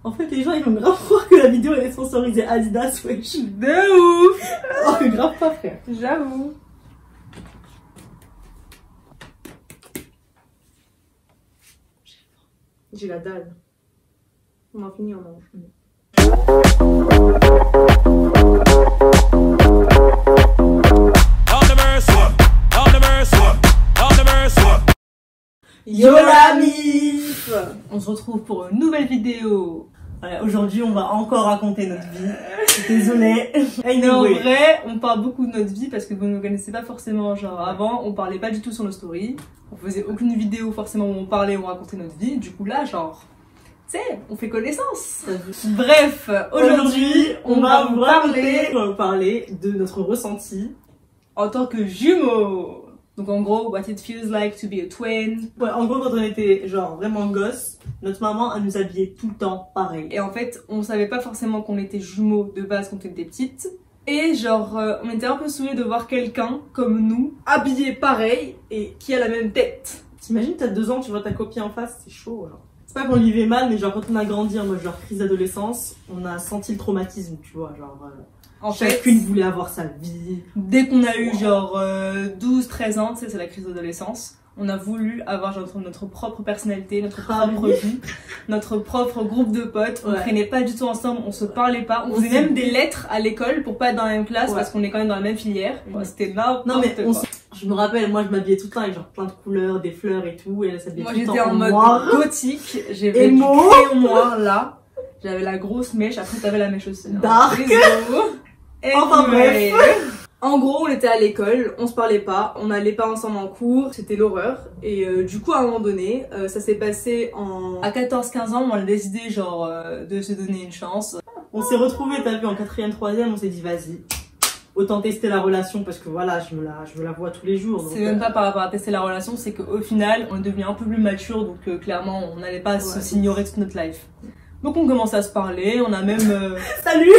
En fait, les gens ils vont grave croire que la vidéo elle est sponsorisée Adidas, wesh. De ouf. Alors que grave pas, frère. J'avoue. J'ai la dalle. On a fini, on mange. Yo la mif! On se retrouve pour une nouvelle vidéo. Voilà, aujourd'hui on va encore raconter notre vie. Désolée. Mais en vrai, on parle beaucoup de notre vie parce que vous ne nous connaissez pas forcément. Genre avant, on parlait pas du tout sur nos stories. On faisait aucune vidéo forcément où on parlait ou on racontait notre vie. Du coup là, genre, tu sais, on fait connaissance. Bref, aujourd'hui, on va vous parler de notre ressenti en tant que jumeaux. Donc en gros, what it feels like to be a twin. Ouais, en gros, quand on était genre vraiment gosse, notre maman elle nous habillait tout le temps pareil. Et en fait, on savait pas forcément qu'on était jumeaux de base quand on était petites. Et genre, on était un peu saoulés de voir quelqu'un comme nous, habillé pareil et qui a la même tête. T'imagines, t'as 2 ans, tu vois ta copine en face, c'est chaud. Genre. C'est pas qu'on le vivait mal, mais genre quand on a grandi en mode genre crise d'adolescence, on a senti le traumatisme, tu vois, genre. En chacune fait, voulait avoir sa vie. Dès qu'on a eu genre 12-13 ans, tu sais, c'est la crise d'adolescence, on a voulu avoir genre notre propre personnalité, notre propre vie, notre propre groupe de potes. On traînait pas du tout ensemble, on se parlait pas. On faisait même des lettres à l'école pour pas être dans la même classe parce qu'on est quand même dans la même filière. C'était n'importe quoi. Je me rappelle, moi je m'habillais tout le temps avec genre plein de couleurs, des fleurs et tout. Et elle s'habillait tout le temps en mode noir. gothique, j'avais du crayon noir là. J'avais la grosse mèche, après t'avais la mèche aussi. Dark. Enfin bref. En gros, on était à l'école, on se parlait pas, on n'allait pas ensemble en cours, c'était l'horreur. Et du coup, à un moment donné, ça s'est passé à 14-15 ans, on a décidé genre de se donner une chance. On s'est retrouvés, t'as vu, en 4e, 3e, on s'est dit vas-y, autant tester la relation parce que voilà, je me la vois tous les jours. C'est même pas par rapport à tester la relation, c'est qu'au final, on est devenu un peu plus mature, donc clairement, on n'allait pas s'ignorer toute notre life. Donc on commence à se parler, on a même... Salut.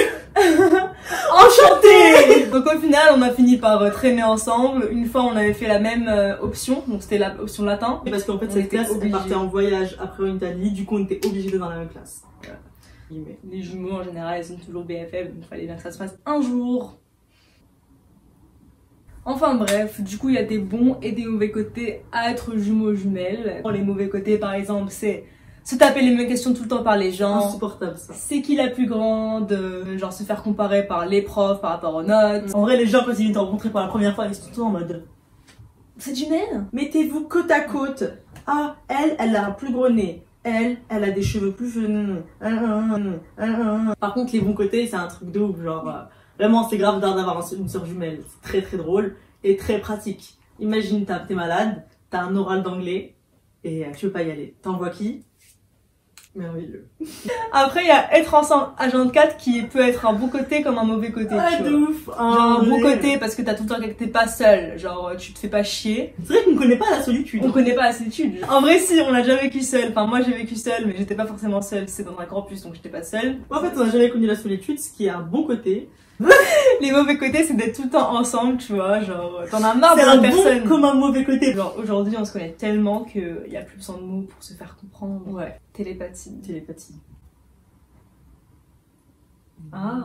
Enchanté. Donc au final on a fini par traîner ensemble. Une fois on avait fait la même option, donc c'était l'option latin. Parce qu'en fait cette classe on partait en voyage après en Italie, du coup on était obligés d'être dans la même classe. Ouais. Les jumeaux en général ils sont toujours BFF, donc il fallait bien que ça se fasse un jour. Enfin bref, du coup il y a des bons et des mauvais côtés à être jumeaux jumelles. Les mauvais côtés par exemple c'est se taper les mêmes questions tout le temps par les gens. Insupportable ça. C'est qui la plus grande, genre se faire comparer par les profs par rapport aux notes. En vrai les gens quand ils viennent te rencontrer pour la première fois ils sont tout le temps en mode c'est jumelle. Mettez-vous côte à côte. Ah, elle a un plus gros nez. Elle a des cheveux plus jaunes. Par contre les bons côtés c'est un truc de ouf, genre vraiment c'est grave d'avoir une sœur jumelle. C'est très très drôle et très pratique. Imagine t'es malade, t'as un oral d'anglais et tu veux pas y aller. T'envoies qui? Merveilleux. Après, il y a être ensemble H24 qui peut être un bon côté comme un mauvais côté. Ah, de ouf. Genre un bon côté parce que t'as tout le temps que t'es pas seul. Genre, tu te fais pas chier. C'est vrai qu'on connaît pas la solitude. On connaît pas la solitude. En vrai, si, on l'a déjà vécu seul. Enfin, moi j'ai vécu seul, mais j'étais pas forcément seule. C'est dans un campus donc j'étais pas seule. En fait, on a jamais connu la solitude, ce qui est un bon côté. Les mauvais côtés, c'est d'être tout le temps ensemble, tu vois. Genre, t'en as marre de la personne. C'est un bon comme un mauvais côté. Genre, aujourd'hui, on se connaît tellement qu'il y a plus besoin de mots pour se faire comprendre. Ouais. Télépathie. Télépathie. Ah.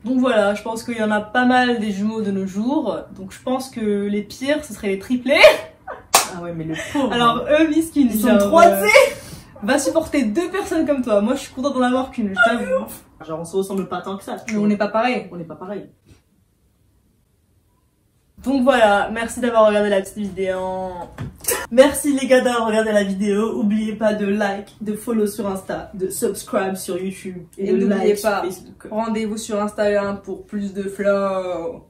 Donc voilà, je pense qu'il y en a pas mal des jumeaux de nos jours. Donc je pense que les pires, ce seraient les triplés. Ah ouais, mais le pauvre. Alors eux, miskin, ils sont 3, tu sais. Va supporter 2 personnes comme toi. Moi, je suis contente d'en avoir qu'une, je t'avoue. Genre, on se ressemble pas tant que ça. Mais on n'est pas pareil. On n'est pas pareil. Donc voilà, merci d'avoir regardé la petite vidéo. Merci les gars d'avoir regardé la vidéo. Oubliez pas de like, de follow sur Insta, de subscribe sur YouTube et de like sur Facebook. Rendez-vous sur Instagram pour plus de flow.